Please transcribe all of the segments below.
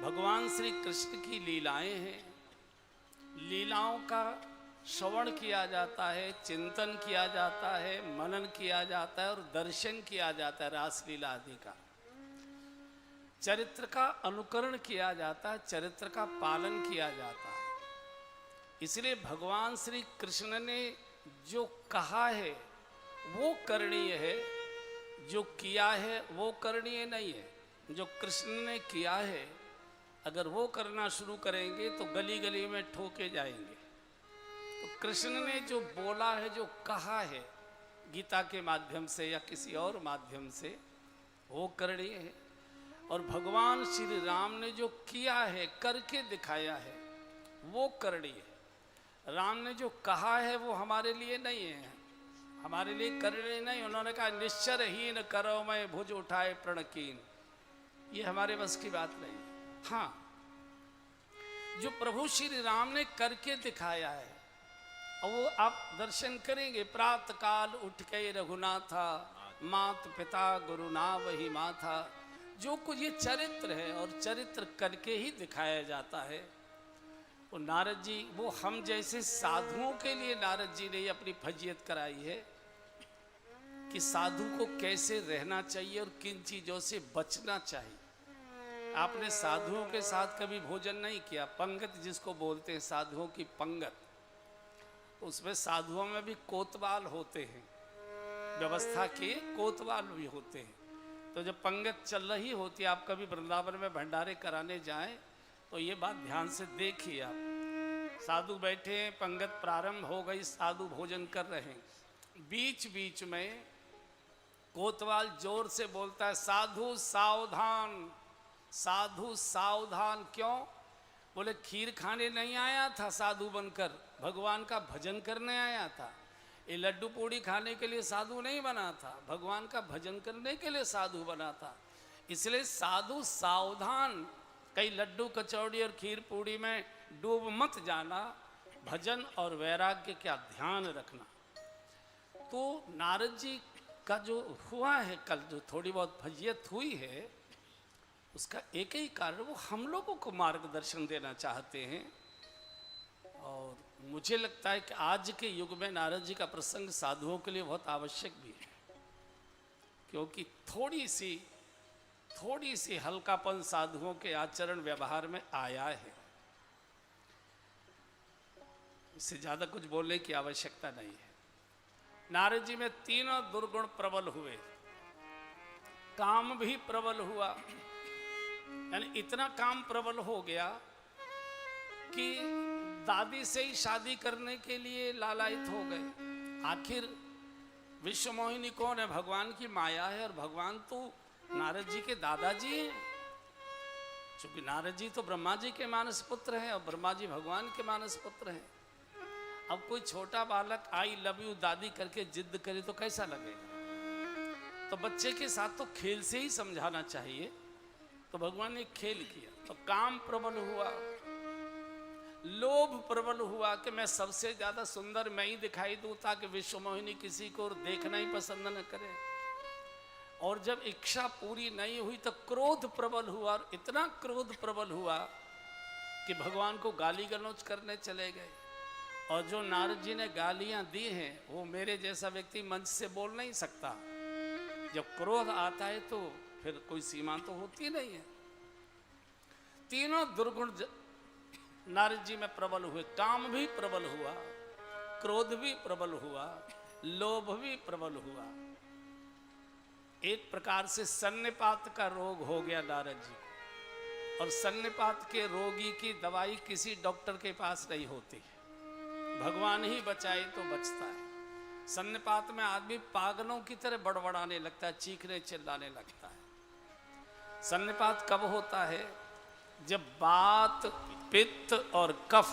भगवान श्री कृष्ण की लीलाएं हैं। लीलाओं का श्रवण किया जाता है, चिंतन किया जाता है, मनन किया जाता है और दर्शन किया जाता है। रास लीला आदि का चरित्र का अनुकरण किया जाता है, चरित्र का पालन किया जाता है। इसलिए भगवान श्री कृष्ण ने जो कहा है वो करणीय है, जो किया है वो करणीय नहीं है। जो कृष्ण ने किया है अगर वो करना शुरू करेंगे तो गली गली में ठोके जाएंगे। तो कृष्ण ने जो बोला है, जो कहा है गीता के माध्यम से या किसी और माध्यम से, वो करणीय है। और भगवान श्री राम ने जो किया है, करके दिखाया है, वो करणीय है। राम ने जो कहा है वो हमारे लिए नहीं है, हमारे लिए करणीय नहीं। उन्होंने कहा निश्चरहीन करो मैं भुज उठाए प्रणकीन, ये हमारे बस की बात नहीं। हाँ, जो प्रभु श्री राम ने करके दिखाया है और वो आप दर्शन करेंगे। प्रातः काल उठ के रघुनाथा, मात पिता गुरु ना वही माथा। जो कुछ ये चरित्र है और चरित्र करके ही दिखाया जाता है। वो नारद जी, वो हम जैसे साधुओं के लिए नारद जी ने अपनी फजीयत कराई है कि साधु को कैसे रहना चाहिए और किन चीज़ों से बचना चाहिए। आपने साधुओं के साथ कभी भोजन नहीं किया, पंगत जिसको बोलते हैं, साधुओं की पंगत, उसमें साधुओं में भी कोतवाल होते हैं, व्यवस्था के कोतवाल भी होते हैं। तो जब पंगत चल रही होती है, आप कभी वृंदावन में भंडारे कराने जाएं तो ये बात ध्यान से देखिए। आप साधु बैठे हैं, पंगत प्रारंभ हो गई, साधु भोजन कर रहे हैं, बीच बीच में कोतवाल जोर से बोलता है साधु सावधान, साधु सावधान। क्यों? बोले खीर खाने नहीं आया था साधु बनकर, भगवान का भजन करने आया था। ये लड्डू पूड़ी खाने के लिए साधु नहीं बना था, भगवान का भजन करने के लिए साधु बना था। इसलिए साधु सावधान, कई लड्डू कचौड़ी और खीर पूड़ी में डूब मत जाना, भजन और वैराग्य का ध्यान रखना। तो नारद जी का जो हुआ है कल, जो थोड़ी बहुत फजीयत हुई है, उसका एक ही कारण, वो हम लोगों को मार्गदर्शन देना चाहते हैं। और मुझे लगता है कि आज के युग में नारद जी का प्रसंग साधुओं के लिए बहुत आवश्यक भी है, क्योंकि थोड़ी सी हल्कापन साधुओं के आचरण व्यवहार में आया है। इससे ज़्यादा कुछ बोलने की आवश्यकता नहीं है। नारद जी में तीनों दुर्गुण प्रबल हुए। काम भी प्रबल हुआ, यानी इतना काम प्रबल हो गया कि दादी से ही शादी करने के लिए लालायित हो गए। आखिर विश्व मोहिनी कौन है? भगवान की माया है, और भगवान तो नारद जी के दादाजी हैं। क्योंकि नारद जी तो ब्रह्मा जी के मानस पुत्र हैं और ब्रह्मा जी भगवान के मानस पुत्र हैं। अब कोई छोटा बालक आई लव यू दादी करके जिद करे तो कैसा लगेगा? तो बच्चे के साथ तो खेल से ही समझाना चाहिए। तो भगवान ने खेल किया, तो काम प्रबल हुआ, लोभ प्रबल हुआ कि मैं सबसे ज्यादा सुंदर मैं ही दिखाई दूं ताकि विश्व मोहिनी किसी को देखना ही पसंद न करे। और जब इच्छा पूरी नहीं हुई तो क्रोध प्रबल हुआ, और इतना क्रोध प्रबल हुआ कि भगवान को गाली गलौज करने चले गए। और जो नारद जी ने गालियां दी हैं वो मेरे जैसा व्यक्ति मंच से बोल नहीं सकता। जब क्रोध आता है तो फिर कोई सीमा तो होती नहीं है। तीनों दुर्गुण नारद जी में प्रबल हुए। काम भी प्रबल हुआ, क्रोध भी प्रबल हुआ, लोभ भी प्रबल हुआ। एक प्रकार से सन्निपात का रोग हो गया नारद जी को। और सन्निपात के रोगी की दवाई किसी डॉक्टर के पास नहीं होती, भगवान ही बचाए तो बचता है। सन्निपात में आदमी पागलों की तरह बड़बड़ाने लगता है, चीखने चिल्लाने लगता है। सन्निपात कब होता है? जब वात, पित्त और कफ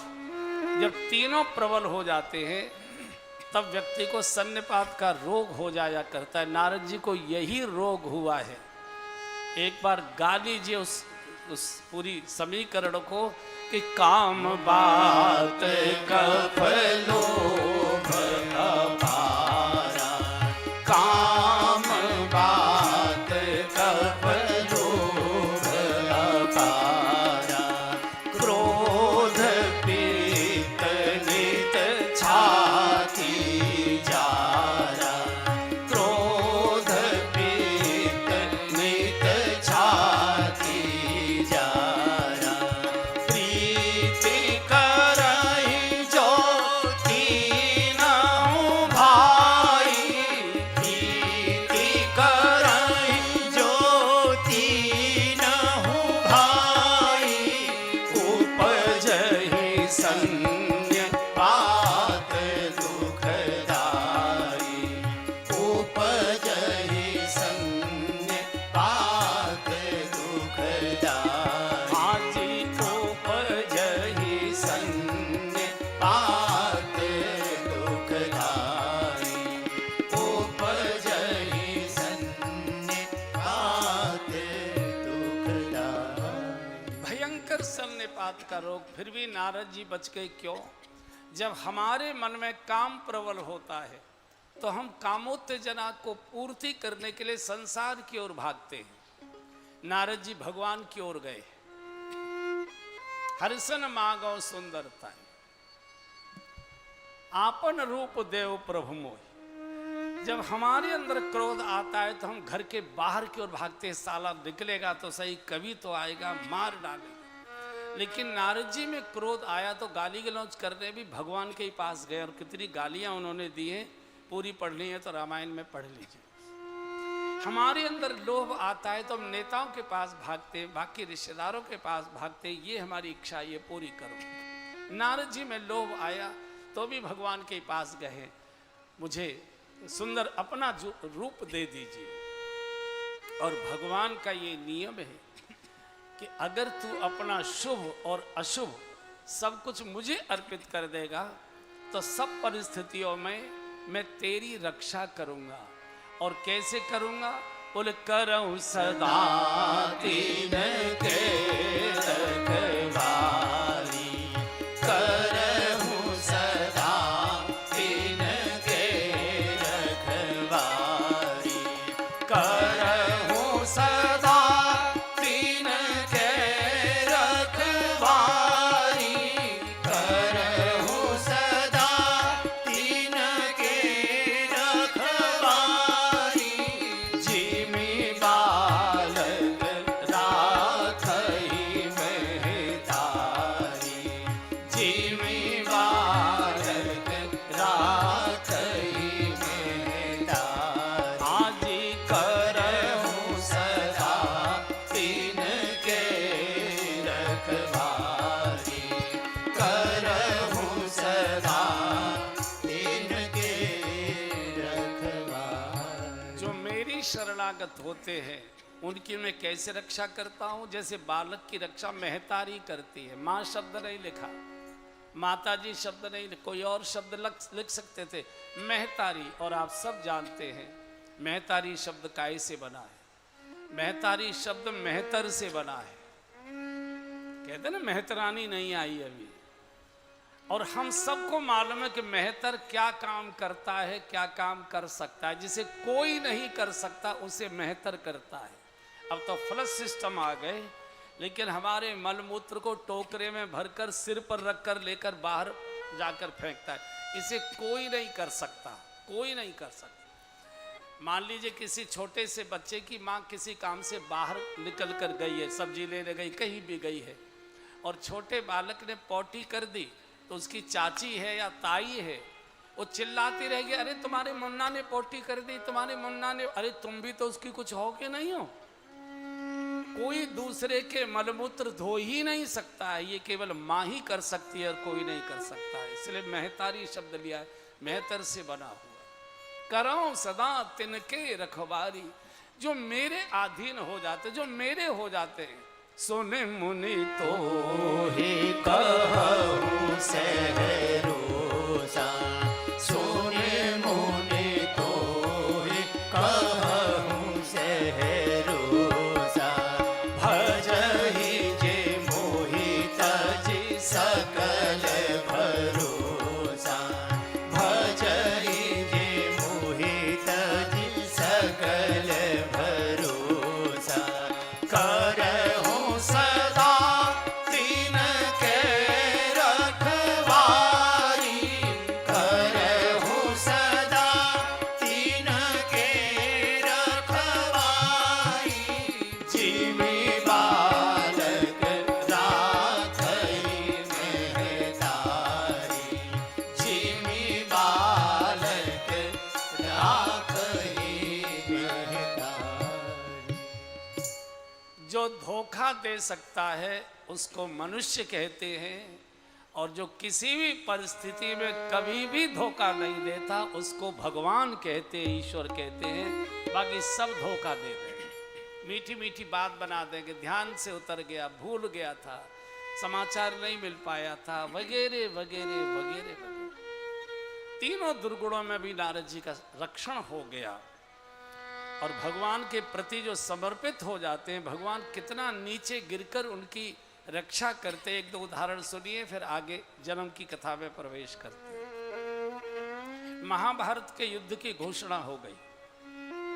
जब तीनों प्रबल हो जाते हैं तब व्यक्ति को सन्निपात का रोग हो जाया करता है। नारद जी को यही रोग हुआ है। एक बार गा लीजिए उस पूरी समीकरण को कि काम बात कफ लोभ अपारा, काम बात कफ लोभ अपारा। भयंकर सन्निपात का रोग, फिर भी नारद जी बच गए। क्यों? जब हमारे मन में काम प्रबल होता है तो हम कामोत्तेजना को पूर्ति करने के लिए संसार की ओर भागते हैं। नारद जी भगवान की ओर गए। हरिसन मागो सुंदरता, आपन रूप देव प्रभु मोहि। जब हमारे अंदर क्रोध आता है तो हम घर के बाहर की ओर भागते हैं, साला निकलेगा तो सही, कभी तो आएगा, मार डालेगा। लेकिन नारद जी में क्रोध आया तो गाली गलौज करने भी भगवान के ही पास गए, और कितनी गालियां उन्होंने दी हैं, पूरी पढ़नी है तो रामायण में पढ़ लीजिए। हमारे अंदर लोभ आता है तो हम नेताओं के पास भागते हैं, बाकी रिश्तेदारों के पास भागते हैं, ये हमारी इच्छा, ये पूरी करो। नारद जी में लोभ आया तो भी भगवान के पास गए, मुझे सुंदर अपना जो रूप दे दीजिए। और भगवान का ये नियम है कि अगर तू अपना शुभ और अशुभ सब कुछ मुझे अर्पित कर देगा तो सब परिस्थितियों में मैं तेरी रक्षा करूंगा। और कैसे करूंगा? बोले करऊं सदा तीन के रखवाली, करऊं सदा तीन के रखवाली, करऊं सदा तीन के रखवाली, करऊं सदा तीन के रखवाली। जिमि बालक राखई महतारी, जिमि बालक राखई महतारी। आजी करऊं सदा तीन के रखवाली, करऊं सदा तीन के रखवाली। जो मेरी शरणागत होते हैं उनकी मैं कैसे रक्षा करता हूं? जैसे बालक की रक्षा महतारी करती है। माँ शब्द नहीं लिखा, माताजी शब्द नहीं, कोई और शब्द लिख सकते थे, महतारी। और आप सब जानते हैं महतारी शब्द काय से बना है? महतारी शब्द मेहतर से बना है। कहते ना मेहतरानी नहीं आई अभी। और हम सबको मालूम है कि मेहतर क्या काम करता है, क्या काम कर सकता है। जिसे कोई नहीं कर सकता उसे मेहतर करता है। अब तो फ्लश सिस्टम आ गए, लेकिन हमारे मलमूत्र को टोकरे में भरकर सिर पर रखकर लेकर बाहर जाकर फेंकता है। इसे कोई नहीं कर सकता, कोई नहीं कर सकता। मान लीजिए किसी छोटे से बच्चे की माँ किसी काम से बाहर निकल कर गई है, सब्जी लेने गई, कहीं भी गई है, और छोटे बालक ने पॉटी कर दी तो उसकी चाची है या ताई है, वो चिल्लाती रहेगी, अरे तुम्हारे मुन्ना ने पोटी कर दी, तुम्हारे मुन्ना ने। अरे तुम भी तो उसकी कुछ हो के नहीं हो। कोई दूसरे के मलमूत्र धो ही नहीं सकता है, ये केवल माँ ही कर सकती है और कोई नहीं कर सकता है। इसलिए महतारी शब्द लिया है, मेहतर से बना हुआ। करऊं सदा तिनके रखवारी, जो मेरे अधीन हो जाते, जो मेरे हो जाते हैं। सुने मुनि तो ही कहूं सहरोसा, सुने मुनि तो ही कहूं सहरोसा। भजहि जे मोहि तजि सकल भरोसा, भजहि जे मोहि तजि सकल भरोसा। करहूं सदा तीन के रखवारी, करहूं सदा तीन के रखवारी। जिमि बालक राखई महतारी, जिमि बालक राखई महतारी। जो धोखा दे सकता है उसको मनुष्य कहते हैं, और जो किसी भी परिस्थिति में कभी भी धोखा नहीं देता उसको भगवान कहते हैं, ईश्वर कहते हैं। बाकी सब धोखा देते हैं, मीठी मीठी बात बना देंगे, ध्यान से उतर गया, भूल गया था, समाचार नहीं मिल पाया था, वगैरह वगैरह वगैरह वगैरह। तीनों दुर्गुणों में भी नारद जी का रक्षण हो गया। और भगवान के प्रति जो समर्पित हो जाते हैं, भगवान कितना नीचे गिरकर उनकी रक्षा करते। एक दो उदाहरण सुनिए, फिर आगे जन्म की कथा में प्रवेश करते हैं। महाभारत के युद्ध की घोषणा हो गई,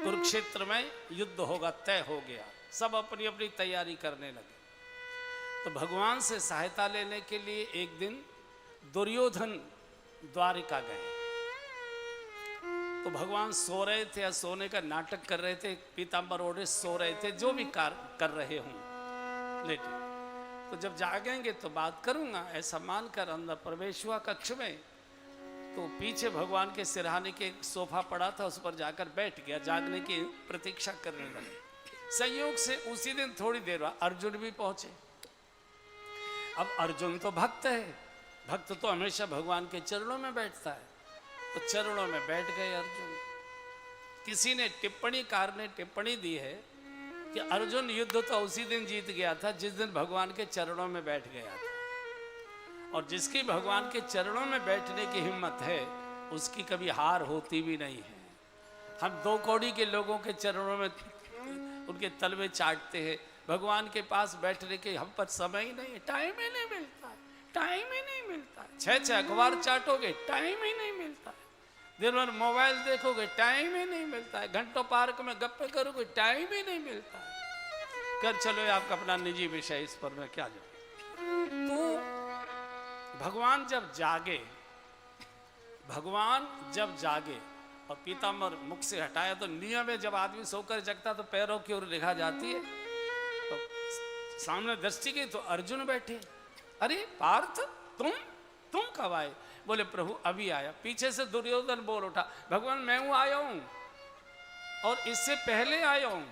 कुरुक्षेत्र में युद्ध होगा, तय हो गया, सब अपनी अपनी तैयारी करने लगे। तो भगवान से सहायता लेने के लिए एक दिन दुर्योधन द्वारिका गए। तो भगवान सो रहे थे या सोने का नाटक कर रहे थे, पीताम्बर ओढ़े सो रहे थे, जो भी कार्य कर रहे हों लेटे। तो जब जागेंगे तो बात करूंगा, ऐसा मानकर अंदर प्रवेश हुआ कक्ष में। तो पीछे भगवान के सिरहाने के सोफा पड़ा था, उस पर जाकर बैठ गया, जागने की प्रतीक्षा करने लगे। संयोग से उसी दिन थोड़ी देर बाद अर्जुन भी पहुंचे। अब अर्जुन तो भक्त है, भक्त तो हमेशा भगवान के चरणों में बैठता है, तो चरणों में बैठ गए अर्जुन। किसी ने टिप्पणीकार ने टिप्पणी दी है कि अर्जुन युद्ध तो उसी दिन जीत गया था जिस दिन भगवान के चरणों में बैठ गया था, और जिसकी भगवान के चरणों में बैठने की हिम्मत है उसकी कभी हार होती भी नहीं है। हम 2 कौड़ी के लोगों के चरणों में उनके तलवे चाटते हैं, भगवान के पास बैठने के हम पर समय ही नहीं है, टाइम ही नहीं मिलता है, टाइम ही नहीं मिलता है। 6 अखबार चाटोगे, टाइम ही नहीं मिलता है। दिन भर मोबाइल देखोगे, टाइम ही नहीं मिलता है। घंटों पार्क में गप्पे करोगे, टाइम ही नहीं मिलता है। कर चलो, आपका अपना निजी विषय, इस पर मैं क्या जाऊं। तो भगवान जब जागे, भगवान जब जागे और पीताम्बर मुख से हटाया, तो नियम है जब आदमी सोकर जगता तो पैरों की ओर निगाह जाती है। तो सामने दृष्टि की तो अर्जुन बैठे। अरे पार्थ, तुम कब आए? बोले प्रभु अभी आया। पीछे से दुर्योधन बोल उठा, भगवान मैं हूं, आया हूं, और इससे पहले आया हूं।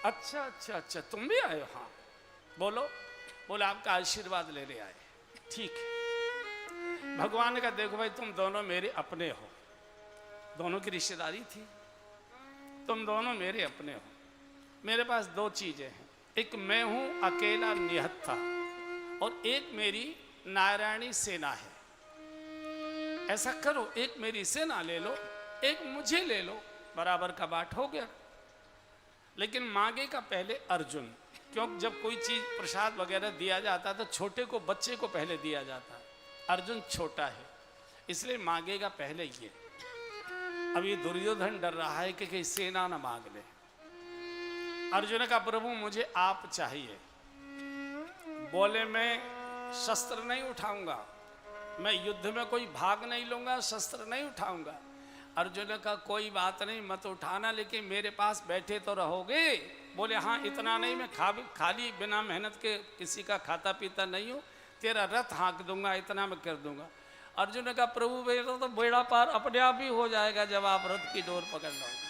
अच्छा अच्छा अच्छा, तुम भी आए हो? हाँ बोलो। बोले आपका आशीर्वाद लेने आए। ठीक है। भगवान ने कहा देखो भाई, तुम दोनों मेरे अपने हो, दोनों की रिश्तेदारी थी, तुम दोनों मेरे अपने हो। मेरे पास 2 चीजें हैं, एक मैं हूं अकेला निहत्था, और एक मेरी नारायणी सेना है। ऐसा करो, एक मेरी सेना ले लो, एक मुझे ले लो, बराबर का बांट हो गया। लेकिन मांगेगा पहले अर्जुन, क्योंकि जब कोई चीज प्रसाद वगैरह दिया जाता तो छोटे को, बच्चे को पहले दिया जाता। अर्जुन छोटा है, इसलिए मांगेगा पहले ये। अब ये दुर्योधन डर रहा है कि कहीं सेना ना मांग ले। अर्जुन का प्रभु मुझे आप चाहिए। बोले मैं शस्त्र नहीं उठाऊंगा, मैं युद्ध में कोई भाग नहीं लूंगा, शस्त्र नहीं उठाऊंगा। अर्जुन का कोई बात नहीं, मत उठाना, लेकिन मेरे पास बैठे तो रहोगे? बोले हाँ, इतना नहीं, मैं खाली बिना मेहनत के किसी का खाता पीता नहीं हूँ, तेरा रथ हाँक दूंगा, इतना मैं कर दूंगा। अर्जुन का प्रभु बेटा तो बेड़ा पार अपने आप ही हो जाएगा जब आप रथ की डोर पकड़ लोगे।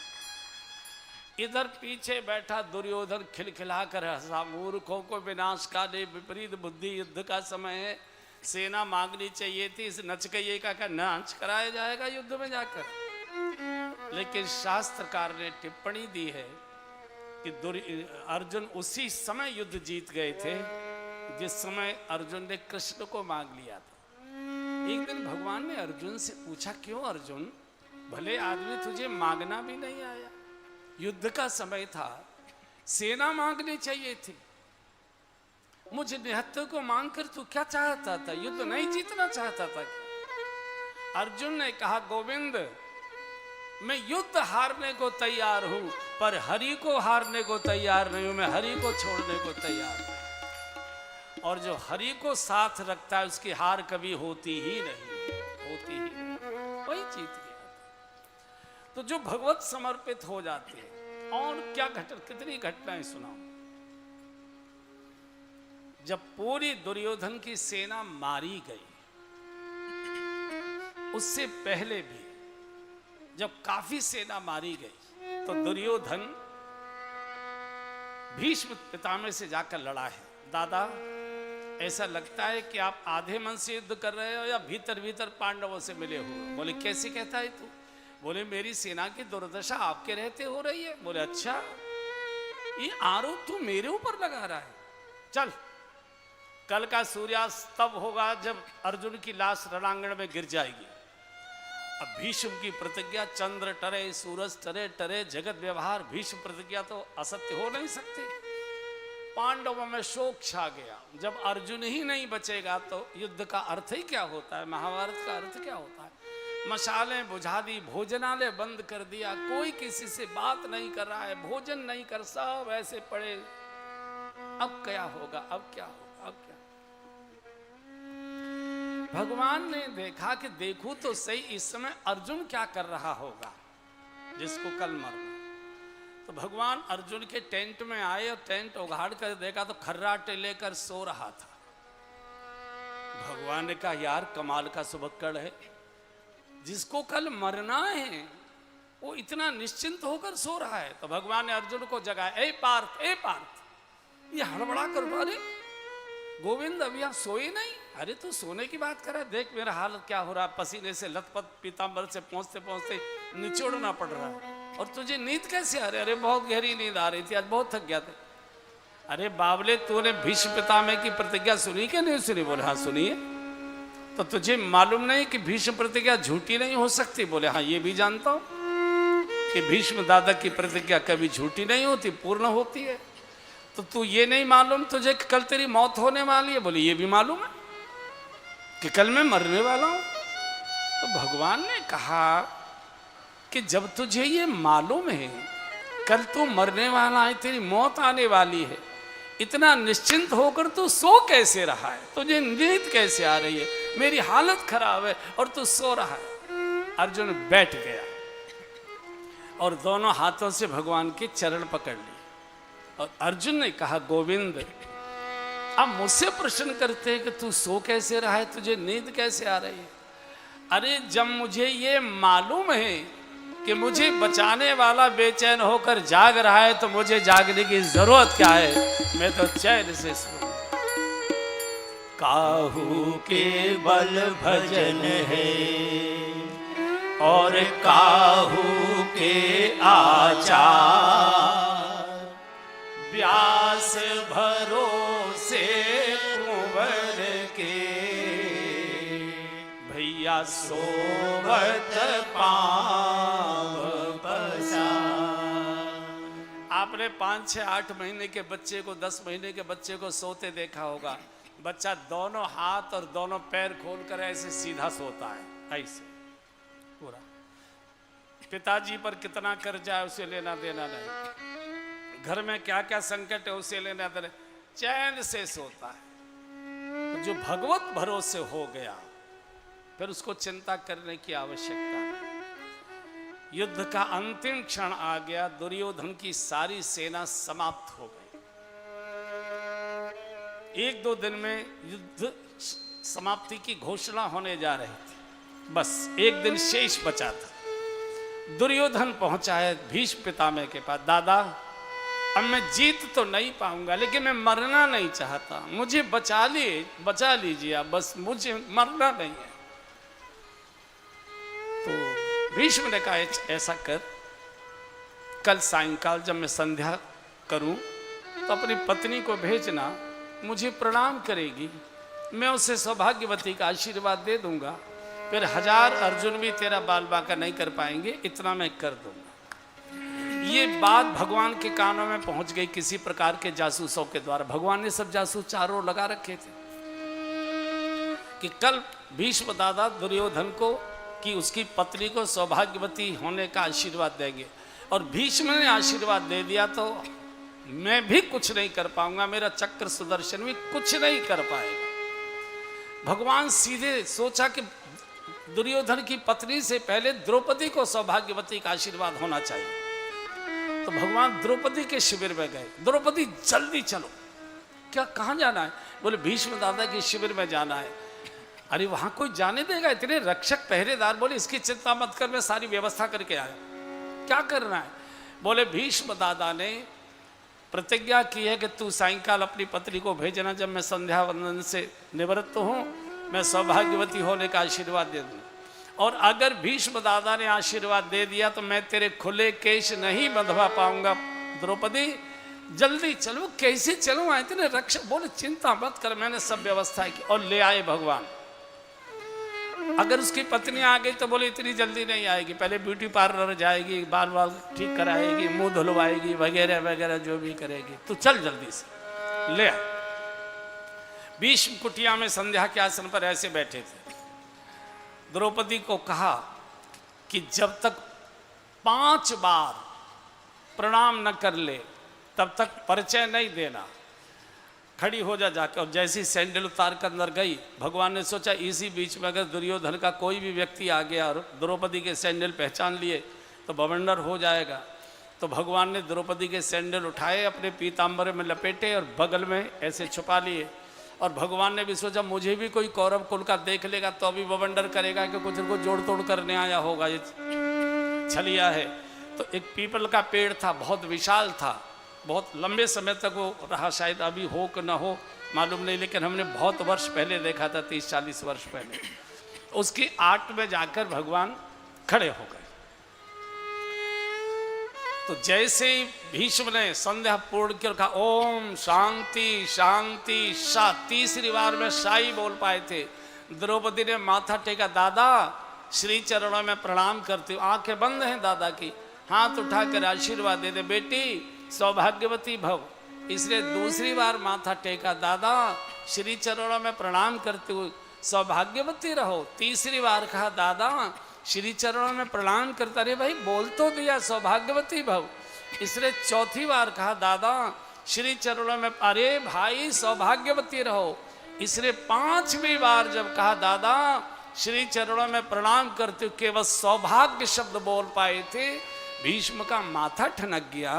इधर पीछे बैठा दुर्योधन खिलखिला कर हंसा, मूर्खों को विनाश का दे विपरीत बुद्धि, युद्ध का समय है, सेना मांगनी चाहिए थी, इस नचकइये का नाच कराया जाएगा युद्ध में जाकर। लेकिन शास्त्रकार ने टिप्पणी दी है कि अर्जुन उसी समय युद्ध जीत गए थे जिस समय अर्जुन ने कृष्ण को मांग लिया था। एक दिन भगवान ने अर्जुन से पूछा, क्यों अर्जुन, भले आदमी तुझे मांगना भी नहीं आया, युद्ध का समय था, सेना मांगनी चाहिए थी, मुझे निहत्थे को मांगकर तू क्या चाहता था? युद्ध नहीं जीतना चाहता था क्या? अर्जुन ने कहा, गोविंद मैं युद्ध हारने को तैयार हूं, पर हरि को हारने को तैयार नहीं हूं, मैं हरि को छोड़ने को तैयार हूं। और जो हरि को साथ रखता है उसकी हार कभी होती ही नहीं, होती ही नहीं, वही जीत गया। तो जो भगवत समर्पित हो जाते हैं, और क्या कितनी घटनाएं सुनाऊं। जब पूरी दुर्योधन की सेना मारी गई, उससे पहले भी जब काफी सेना मारी गई, तो दुर्योधन भीष्म पितामह से जाकर लड़ा है। दादा ऐसा लगता है कि आप आधे मन से युद्ध कर रहे हो या भीतर भीतर पांडवों से मिले हो। बोले कैसे कहता है तू? बोले मेरी सेना की दुर्दशा आपके रहते हो रही है। बोले अच्छा, ये आरोप तू मेरे ऊपर लगा रहा है। चल, कल का सूर्यास्त तब होगा जब अर्जुन की लाश रणांगण में गिर जाएगी। अब भीष्म की प्रतिज्ञा, चंद्र टरे सूरज टरे टरे जगत व्यवहार, भीष्म प्रतिज्ञा तो असत्य हो नहीं सकती। पांडवों में शोक छा गया। जब अर्जुन ही नहीं बचेगा तो युद्ध का अर्थ ही क्या होता है, महाभारत का अर्थ क्या होता है। मशालें बुझा दी, भोजनालय बंद कर दिया, कोई किसी से बात नहीं कर रहा है, भोजन नहीं कर, सब ऐसे पड़े। अब क्या होगा, अब क्या होगा, अब क्या। भगवान ने देखा कि देखूं तो सही इस समय अर्जुन क्या कर रहा होगा जिसको कल मरना। तो भगवान अर्जुन के टेंट में आए और टेंट उघाड़ कर देखा तो खर्राटे लेकर सो रहा था। भगवान ने कहा यार कमाल का सुबक्कड़ है, जिसको कल मरना है वो इतना निश्चिंत होकर सो रहा है। तो भगवान ने अर्जुन को जगाया, ए पार्थ, ए पार्थ। ये हड़बड़ा कर, अरे गोविंद अभी यहाँ सोए नहीं? अरे तू सोने की बात कर रहा है, देख मेरा हाल क्या हो रहा है, पसीने से लथपथ, पीतांबर से पहुंचते पहुंचते निचोड़ना पड़ रहा है। और तुझे नींद कैसे आ रही? अरे बहुत गहरी नींद आ रही थी, आज बहुत थक गया था। अरे बावले तूने भीष्म पितामह की प्रतिज्ञा सुनी क्या नहीं सुनी? बोले हाँ सुनी है। तो तुझे मालूम नहीं कि भीष्म प्रतिज्ञा झूठी नहीं हो सकती? बोले हाँ ये भी जानता हूं कि भीष्म दादा की प्रतिज्ञा कभी झूठी नहीं होती, पूर्ण होती है। तो तू ये नहीं मालूम तुझे कि कल तेरी मौत होने वाली है? बोले ये भी मालूम है कि कल मैं मरने वाला हूं। तो भगवान ने कहा कि जब तुझे ये मालूम है कल तू मरने वाला है, तेरी मौत आने वाली है, इतना निश्चिंत होकर तू सो कैसे रहा है? तुझे नींद कैसे आ रही है? मेरी हालत खराब है और तू सो रहा है। अर्जुन बैठ गया और दोनों हाथों से भगवान के चरण पकड़ लिए। और अर्जुन ने कहा गोविंद अब मुझसे प्रश्न करते हैं कि तू सो कैसे रहा है, तुझे नींद कैसे आ रही है? अरे जब मुझे ये मालूम है कि मुझे बचाने वाला बेचैन होकर जाग रहा है तो मुझे जागने की जरूरत क्या है? मैं तो चैन से सो। काहू के बल भजन है और काहू के आचार, व्यास भरोसे कुंवर के, भैया सोवत पाँव पसार। आपने 5, 6, 8 महीने के बच्चे को, 10 महीने के बच्चे को सोते देखा होगा। बच्चा दोनों हाथ और दोनों पैर खोलकर ऐसे सीधा सोता है, ऐसे पूरा। पिताजी पर कितना कर्जा है उसे लेना देना नहीं, घर में क्या क्या संकट है उसे लेना देना, चैन से सोता है। तो जो भगवत भरोसे हो गया फिर उसको चिंता करने की आवश्यकता नहीं। युद्ध का अंतिम क्षण आ गया, दुर्योधन की सारी सेना समाप्त हो गई। 1-2 दिन में युद्ध समाप्ति की घोषणा होने जा रही थी, बस एक दिन शेष बचा था। दुर्योधन पहुंचा है भीष्म पितामह के पास, दादा अब मैं जीत तो नहीं पाऊंगा लेकिन मैं मरना नहीं चाहता, मुझे बचा लीजिए आप, बस मुझे मरना नहीं है। तो भीष्म ने कहा ऐसा कर, कल सायंकाल जब मैं संध्या करूं तो अपनी पत्नी को भेजना, मुझे प्रणाम करेगी, मैं उसे सौभाग्यवती का आशीर्वाद दे दूंगा, फिर 1000 अर्जुन भी तेरा बाल बांका नहीं कर पाएंगे, इतना मैं कर दूंगा। ये बात भगवान के कानों में पहुंच गई किसी प्रकार के जासूसों के द्वारा। भगवान ने सब जासूस चारों लगा रखे थे कि कल भीष्म दादा दुर्योधन को कि उसकी पत्नी को सौभाग्यवती होने का आशीर्वाद देंगे, और भीष्म ने आशीर्वाद दे दिया तो मैं भी कुछ नहीं कर पाऊंगा, मेरा चक्र सुदर्शन भी कुछ नहीं कर पाएगा। भगवान सीधे सोचा कि दुर्योधन की पत्नी से पहले द्रौपदी को सौभाग्यवती का आशीर्वाद होना चाहिए। तो भगवान द्रौपदी के शिविर में गए, द्रौपदी जल्दी चलो। क्या कहाँ जाना है? बोले भीष्म दादा के शिविर में जाना है। अरे वहां कोई जाने देगा? इतने रक्षक पहरेदार। बोले इसकी चिंता मत कर, मैं सारी व्यवस्था करके आया। क्या करना है? बोले भीष्म दादा ने प्रतिज्ञा की है कि तू सायंकाल अपनी पत्नी को भेजना, जब मैं संध्या वंदन से निवृत्त हूं मैं सौभाग्यवती होने का आशीर्वाद दे दूं, और अगर भीष्म दादा ने आशीर्वाद दे दिया तो मैं तेरे खुले केश नहीं बंधवा पाऊंगा। द्रौपदी जल्दी चलो। कैसे चलूं? इतने रक्षक। बोले चिंता मत कर, मैंने सब व्यवस्था की। और ले आए भगवान। अगर उसकी पत्नी आ गई तो बोले इतनी जल्दी नहीं आएगी, पहले ब्यूटी पार्लर जाएगी, बाल बाल ठीक कराएगी, मुंह धुलवाएगी, वगैरह वगैरह जो भी करेगी, तो चल जल्दी से। ले आए। भीष्म कुटिया में संध्या के आसन पर ऐसे बैठे थे। द्रौपदी को कहा कि जब तक 5 बार प्रणाम न कर ले तब तक परिचय नहीं देना, खड़ी हो जा जाकर। और जैसी सैंडल उतार कर अंदर गई, भगवान ने सोचा इसी बीच में अगर दुर्योधन का कोई भी व्यक्ति आ गया और द्रौपदी के सैंडल पहचान लिए तो बवंडर हो जाएगा। तो भगवान ने द्रौपदी के सैंडल उठाए, अपने पीताम्बर में लपेटे और बगल में ऐसे छुपा लिए। और भगवान ने भी सोचा मुझे भी कोई कौरव कुल का देख लेगा तो अभी बवंडर करेगा कि कुछ इनको जोड़ तोड़ करने आया होगा, ये छलिया है। तो एक पीपल का पेड़ था, बहुत विशाल था, बहुत लंबे समय तक वो रहा, शायद अभी हो कि न हो मालूम नहीं, लेकिन हमने बहुत वर्ष पहले देखा था, 30-40 वर्ष पहले। उसकी आट में जाकर भगवान खड़े हो गए। तो जैसे ही भीष्म ने संध्या पूर्ण कर कहा ओम शांति शांति शा, तीसरी बार में शाही बोल पाए थे। द्रौपदी ने माथा टेका, दादा श्री चरणों में प्रणाम करती हूँ। आंखें बंद हैं दादा की, हाथ उठाकर आशीर्वाद दे दे, बेटी सौभाग्यवती भव। इसलिए दूसरी बार माथा टेका, दादा श्री चरणों में प्रणाम करते हुए सौभाग्यवती रहो। तीसरी बार कहा, दादा श्री चरणों में प्रणाम करता, अरे भाई बोल तो दिया सौभाग्यवती भव। इसलिए चौथी बार कहा, दादा श्री चरणों में, अरे भाई सौभाग्यवती रहो। इसलिए 5वीं बार जब कहा, दादा श्री चरणों में प्रणाम करते हुए केवल सौभाग्य शब्द बोल पाए थे, भीष्म का माथा ठनक गया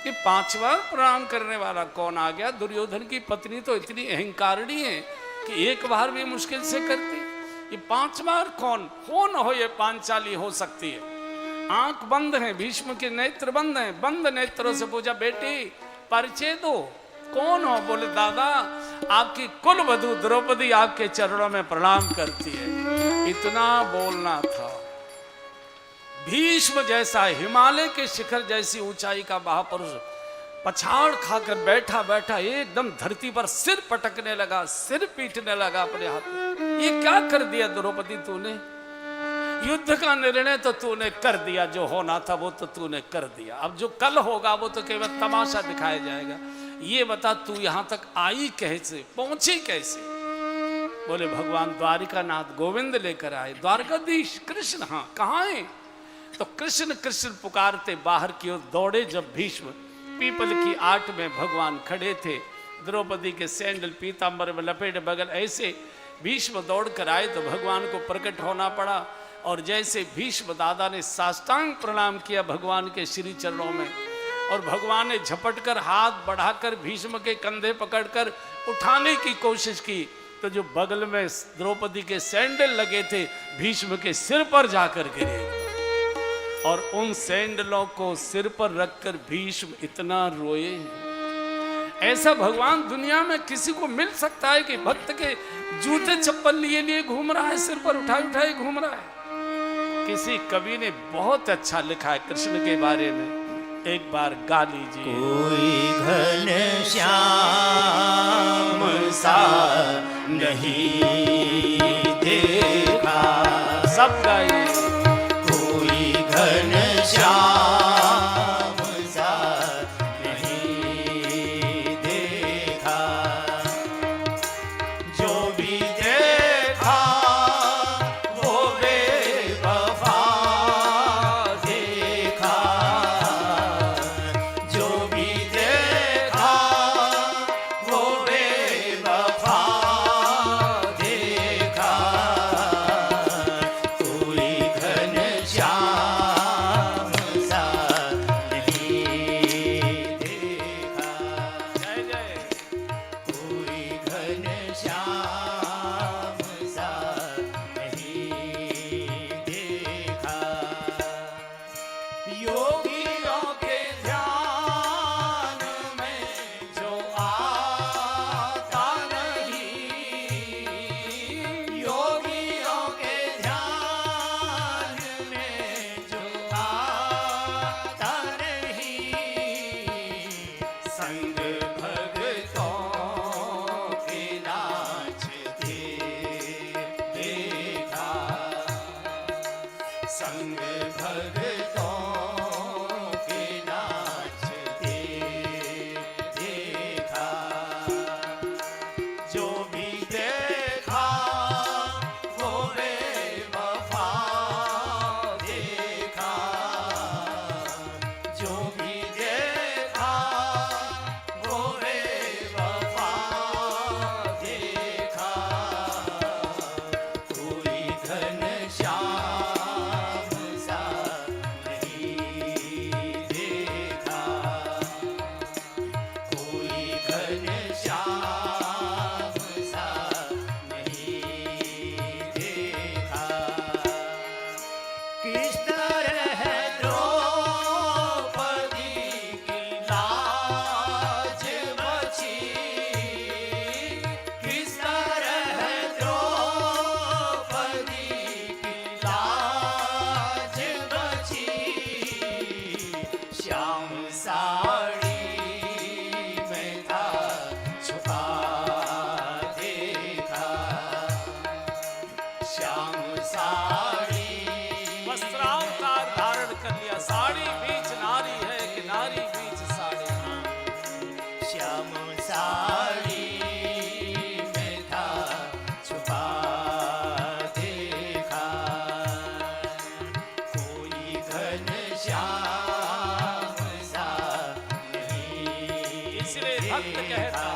कि 5 बार प्रणाम करने वाला कौन आ गया। दुर्योधन की पत्नी तो इतनी अहंकारिणी है कि एक बार भी मुश्किल से करती, ये 5 बार कौन हो न हो, ये पांचाली हो सकती है। आंख बंद है, भीष्म के नेत्र बंद हैं, बंद नेत्रों से पूछा, बेटी परिचय दो, कौन हो? बोले, दादा आपकी कुल वधू द्रौपदी आपके चरणों में प्रणाम करती है। इतना बोलना था। भीष्म जैसा हिमालय के शिखर जैसी ऊंचाई का महापुरुष पछाड़ खाकर बैठा बैठा एकदम धरती पर सिर पटकने लगा, सिर पीटने लगा अपने हाथ में। ये क्या कर दिया द्रौपदी तूने? युद्ध का निर्णय तो तूने कर दिया, जो होना था वो तो तूने कर दिया, अब जो कल होगा वो तो केवल तमाशा दिखाया जाएगा। ये बता तू यहां तक आई कैसे, पहुंची कैसे? बोले, भगवान द्वारिका नाथ गोविंद लेकर आए, द्वारकाधीश कृष्ण। हाँ, कहाँ है? तो कृष्ण कृष्ण पुकारते बाहर की ओर दौड़े। जब भीष्म पीपल की आट में भगवान खड़े थे, द्रौपदी के सैंडल पीताम्बर में लपेटे बगल ऐसे भीष्म दौड़ कर आए तो भगवान को प्रकट होना पड़ा। और जैसे भीष्म दादा ने साष्टांग प्रणाम किया भगवान के श्री चरणों में, और भगवान ने झपट कर हाथ बढ़ाकर भीष्म के कंधे पकड़कर उठाने की कोशिश की, तो जो बगल में द्रौपदी के सैंडल लगे थे भीष्म के सिर पर जाकर गिरे। और उन सैंडलों को सिर पर रखकर भीष्म इतना रोए। ऐसा भगवान दुनिया में किसी को मिल सकता है कि भक्त के जूते चप्पल लिए लिए घूम रहा है, सिर पर उठाए उठाए घूम रहा है? किसी कवि ने बहुत अच्छा लिखा है कृष्ण के बारे में, एक बार गा लीजिए। कोई घन श्याम सा नहीं देखा, सब गाइए। कोई घन श्याम सा नहीं देखा, जो भी देखा वो बेवफा देखा, जो भी देखा वो बेवफा देखा। कोई भक्त कहता